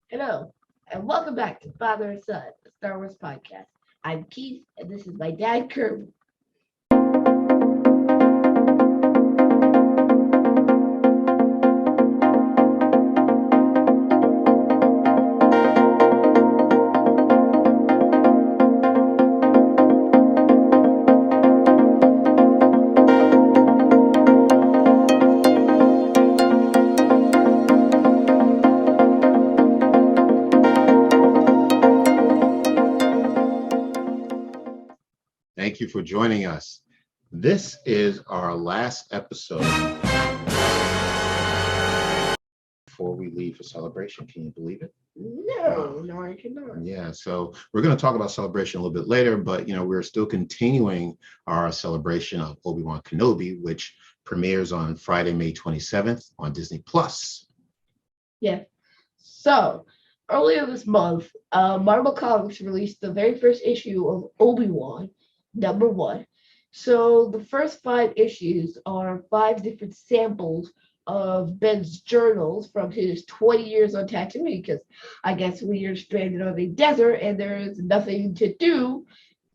Hello, and welcome back to Father and Son, a Star Wars podcast. I'm Keith, and this is my dad, Kirby. Thank you for joining us. This is our last episode before we leave for celebration. Can you believe it? No, I cannot. Yeah, so we're going to talk about celebration a little bit later, but we're still continuing our celebration of Obi-Wan Kenobi, which premieres on Friday, May 27th on Disney Plus. Yeah. So, earlier this month, Marvel Comics released the very first issue of Obi-Wan, #1. So, the first 5 issues are 5 different samples of Ben's journals from his 20 years on Tatooine, because I guess when you're stranded on the desert and there's nothing to do,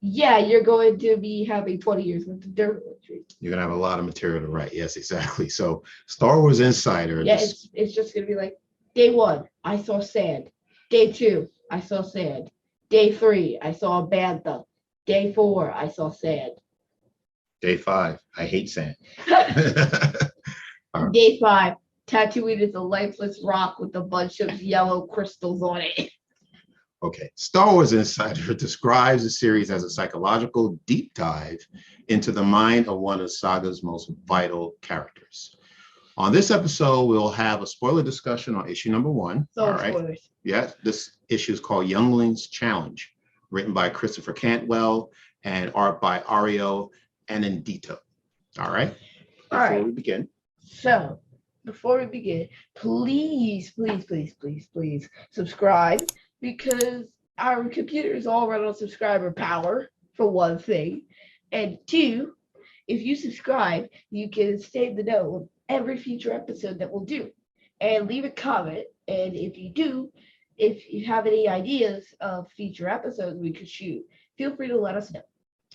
yeah, you're going to be having 20 years worth of journal entries. You're going to have a lot of material to write. Yes, exactly. So, Star Wars Insider. Yeah, it's just going to be like, day 1, I saw sand. Day 2, I saw sand. Day 3, I saw a bantha. Day 4, I saw sand. Day 5, I hate sand. Day 5, Tatooine is a lifeless rock with a bunch of yellow crystals on it. Okay, Star Wars Insider describes the series as a psychological deep dive into the mind of one of the saga's most vital characters. On this episode, we'll have a spoiler discussion on issue #1. So all right. Spoilers. Yes, this issue is called Youngling's Challenge, written by Christopher Cantwell and art by Ario Anindito. All right. Before we begin. So, before we begin, please subscribe, because our computers all run on subscriber power, for one thing. And 2, if you subscribe, you can stay in the know of every future episode that we'll do. And leave a comment. And if you have any ideas of future episodes we could shoot, feel free to let us know.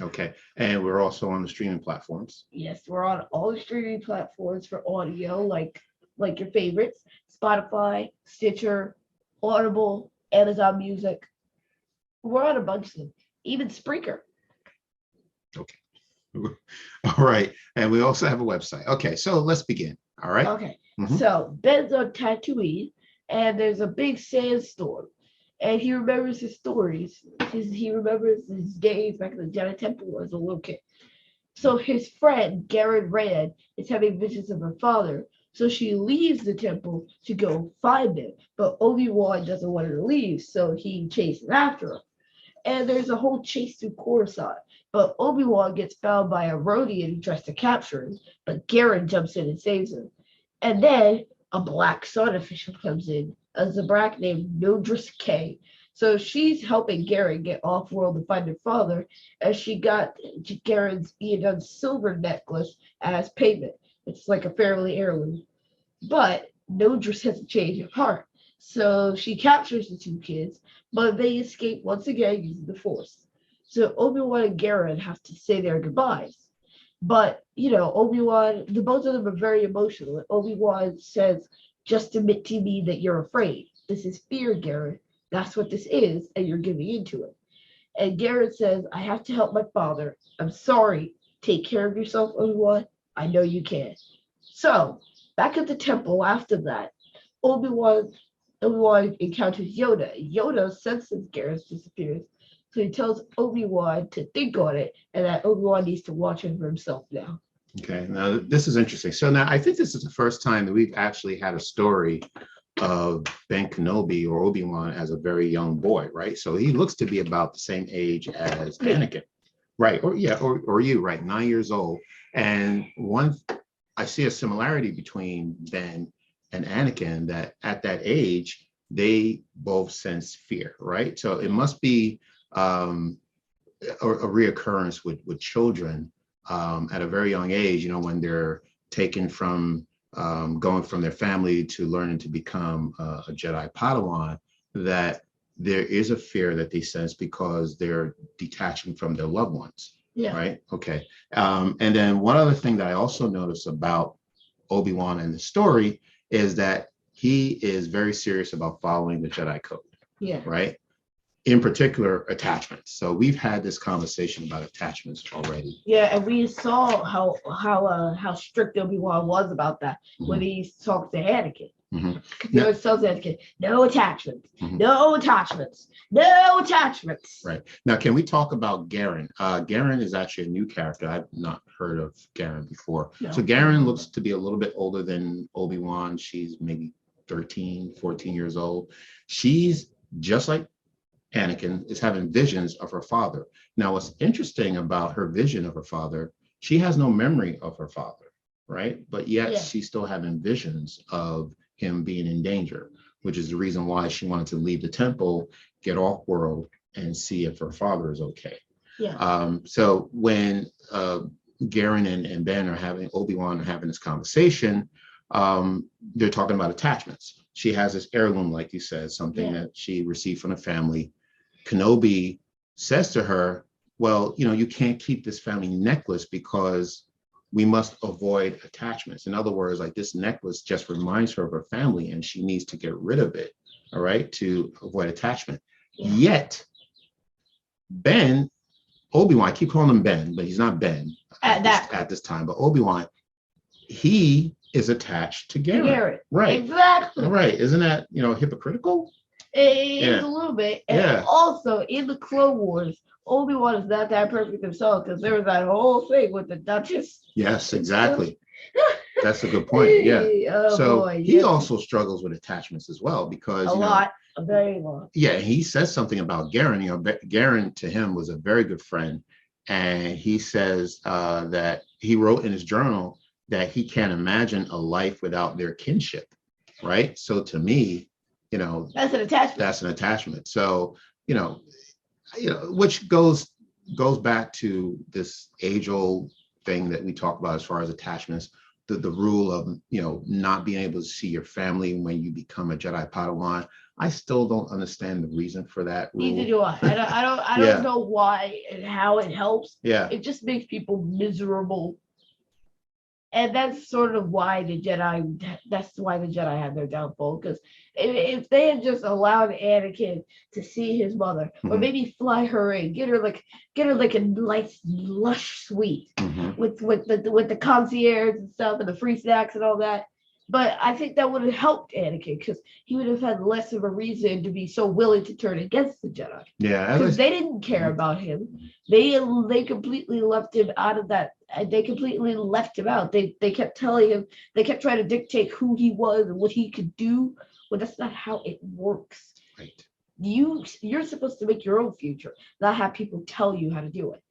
Okay, and we're also on the streaming platforms. Yes, we're on all the streaming platforms for audio, like your favorites: Spotify, Stitcher, Audible, Amazon Music. We're on a bunch of them, even Spreaker. Okay. All right, and we also have a website. Okay, so let's begin. All right. Okay, So Ben's on Tatooine, and there's a big sandstorm. And he remembers his stories. He remembers his days back in the Jedi Temple as a little kid. So his friend, Garen Rand, is having visions of her father. So she leaves the temple to go find him. But Obi-Wan doesn't want her to leave, so he chases after her. And there's a whole chase through Coruscant. But Obi-Wan gets found by a Rodian who tries to capture him. But Garen jumps in and saves him. And then a Black Sun official comes in, a Zabrak named Nodris K. So she's helping Garen get off-world to find her father, as she got Garen's Eodun's silver necklace as payment. It's like a family heirloom. But Nodris has a change of heart. So she captures the 2 kids, but they escape once again using the Force. So Obi-Wan and Garen have to say their goodbyes. But, Obi-Wan, the both of them are very emotional. Obi-Wan says, "Just admit to me that you're afraid. This is fear, Garen. That's what this is, and you're giving into it." And Garen says, "I have to help my father. I'm sorry. Take care of yourself, Obi-Wan. I know you can." So, back at the temple after that, Obi-Wan encounters Yoda. Yoda senses Garen's disappearance. So he tells Obi-Wan to think on it, and that Obi-Wan needs to watch it for himself now. Okay, now this is interesting. So now I think this is the first time that we've actually had a story of Ben Kenobi or Obi-Wan as a very young boy, right? So he looks to be about the same age as Anakin, right? Or you, right? 9 years old. And I see a similarity between Ben and Anakin, that at that age, they both sense fear, right? So it must be a reoccurrence with children at a very young age, when they're taken from going from their family to learning to become a Jedi padawan. that there is a fear that they sense because they're detaching from their loved ones. Yeah. Right. Okay. And then one other thing that I also noticed about Obi-Wan and the story is that he is very serious about following the Jedi code. Yeah. Right. In particular, attachments. So we've had this conversation about attachments already. Yeah, and we saw how strict Obi-Wan was about that when he talked to Anakin. He always tells Anakin, no attachments, no attachments, no attachments. Right. Now, can we talk about Garen? Garen is actually a new character. I've not heard of Garen before. No. So Garen looks to be a little bit older than Obi-Wan. She's maybe 13, 14 years old. She's just like Anakin, is having visions of her father. Now, what's interesting about her vision of her father, she has no memory of her father, right? But yet she's still having visions of him being in danger, which is the reason why she wanted to leave the temple, get off world, and see if her father is okay. Yeah. So when Garen and Ben are having, Obi-Wan are having this conversation, they're talking about attachments. She has this heirloom, like you said, something that she received from the family. Kenobi says to her, well, you can't keep this family necklace because we must avoid attachments. In other words, like this necklace just reminds her of her family and she needs to get rid of it, all right, to avoid attachment. Yeah. Yet, Ben, Obi-Wan, I keep calling him Ben, but he's not Ben at this time, but Obi-Wan, he is attached to Garen. Right. Exactly. Right. Isn't that, hypocritical? It is a little bit. And also, in the Clone Wars, Obi-Wan is not that perfect himself because there was that whole thing with the Duchess. Yes, exactly. That's a good point. Yeah. He also struggles with attachments as well because a very lot. Yeah, he says something about Garen. Garen to him was a very good friend, and he says that he wrote in his journal that he can't imagine a life without their kinship. Right. So to me, that's an attachment. That's an attachment. So which goes back to this age-old thing that we talk about as far as attachments, the rule of not being able to see your family when you become a Jedi Padawan. I still don't understand the reason for that rule. Neither do I. I don't know why and how it helps. Yeah. It just makes people miserable. And that's sort of why the Jedi had their downfall. Because if they had just allowed Anakin to see his mother, or maybe fly her in, get her like a nice lush suite with the concierge and stuff and the free snacks and all that. But I think that would have helped Anakin because he would have had less of a reason to be so willing to turn against the Jedi. Yeah, because they didn't care about him. They completely left him out of that. They completely left him out. They kept telling him. They kept trying to dictate who he was and what he could do. Well, that's not how it works. Right. You're supposed to make your own future, not have people tell you how to do it.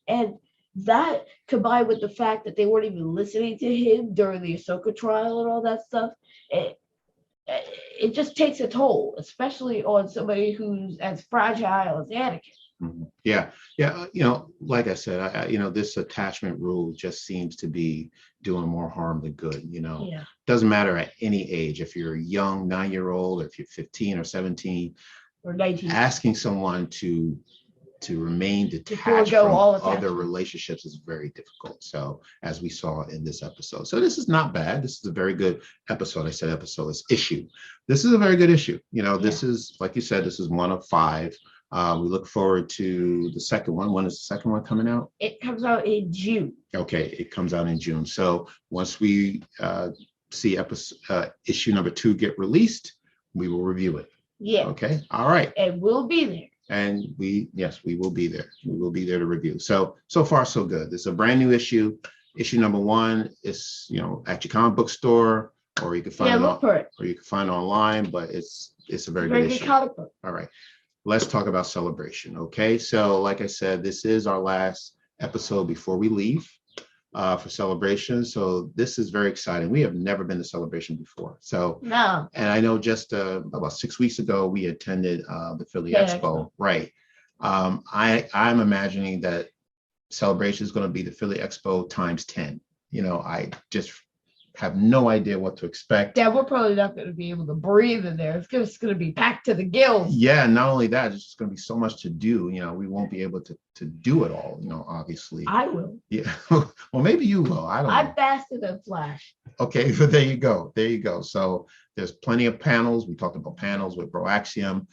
And that combined with the fact that they weren't even listening to him during the Ahsoka trial and all that stuff, it just takes a toll, especially on somebody who's as fragile as Anakin. Yeah. Like I said, this attachment rule just seems to be doing more harm than good. Doesn't matter at any age. If you're a young 9-year-old, or if you're 15 or 17, or 19, asking someone to remain detached from other relationships is very difficult. So as we saw in this episode. So this is not bad. This is a very good episode. I said episode is issue. This is a very good issue. This is, like you said, this is one of 5. We look forward to the second one. When is the second one coming out? It comes out in June. Okay, it comes out in June. So once we see issue number 2 get released, we will review it. Yeah. Okay. All right. And we'll be there. And we will be there. We will be there to review. So far, so good. This is a brand new issue. Issue number 1 is, at your comic book store, or you can find it online, but it's a very good issue. Comic book. All right. Let's talk about Celebration. Okay. So like I said, this is our last episode before we leave for Celebration. So this is very exciting. We have never been to Celebration before. No. And I know just about 6 weeks ago, we attended the Philly Expo. Right. I'm imagining that Celebration is going to be the Philly Expo times 10. I just have no idea what to expect. Yeah, we're probably not going to be able to breathe in there. It's just going to be packed to the gills. Yeah, not only that, there's just going to be so much to do. We won't be able to do it all. Obviously. I will. Yeah. Well, maybe you will. I don't know. I'm faster than Flash. Okay, but there you go. There you go. So there's plenty of panels. We talked about panels with Broaxium.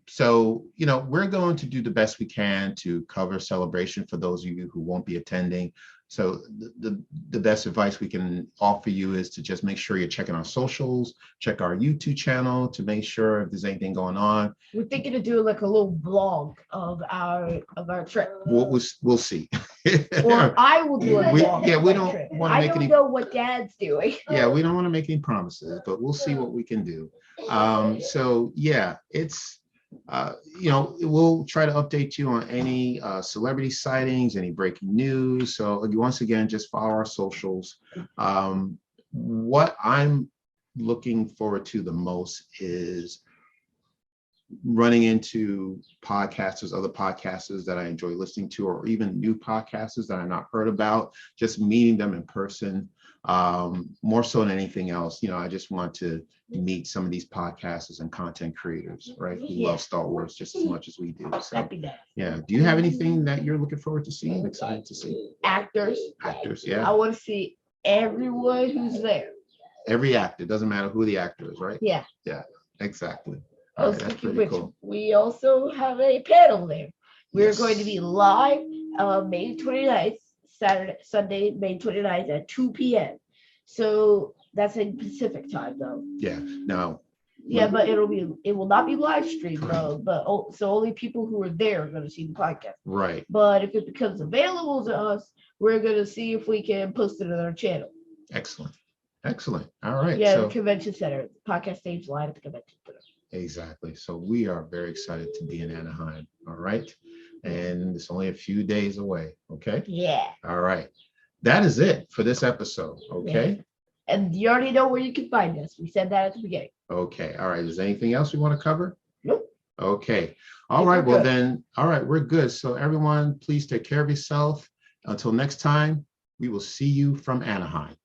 So, we're going to do the best we can to cover Celebration for those of you who won't be attending. So the best advice we can offer you is to just make sure you're checking our socials, check our YouTube channel to make sure if there's anything going on. We're thinking of doing like a little vlog of our trip. We'll see. Or I will do a vlog. Yeah, we don't want to make any. I don't know what Dad's doing. Yeah, we don't want to make any promises, but we'll see what we can do. So yeah, it's. We'll try to update you on any celebrity sightings, any breaking news. So once again, just follow our socials. What I'm looking forward to the most is running into podcasters, other podcasters that I enjoy listening to, or even new podcasters that I've not heard about, just meeting them in person. More so than anything else, I just want to meet some of these podcasters and content creators, right? Who love Star Wars just as much as we do. So, yeah. Do you have anything that you're looking forward to seeing, excited to see? Actors, yeah. I want to see everyone who's there. Every actor, doesn't matter who the actor is, right? Yeah. Yeah, exactly. Right, that's pretty cool. We also have a panel there. We're going to be live May 29th, Sunday, May 29th at 2 p.m. So that's in Pacific time, though. Yeah. No. Yeah, but it will not be live streamed though. But so only people who are there are going to see the podcast. Right. But if it becomes available to us, we're going to see if we can post it on our channel. Excellent. All right. Yeah, the convention center. Podcast stage live at the convention center. Exactly. So we are very excited to be in Anaheim. All right. And it's only a few days away. Okay. Yeah. All right. That is it for this episode. Okay. Yeah. And you already know where you can find us. We said that at the beginning. Okay. All right. Is there anything else we want to cover? Nope. Okay. All right. Well, then. All right. We're good. So everyone, please take care of yourself. Until next time, we will see you from Anaheim.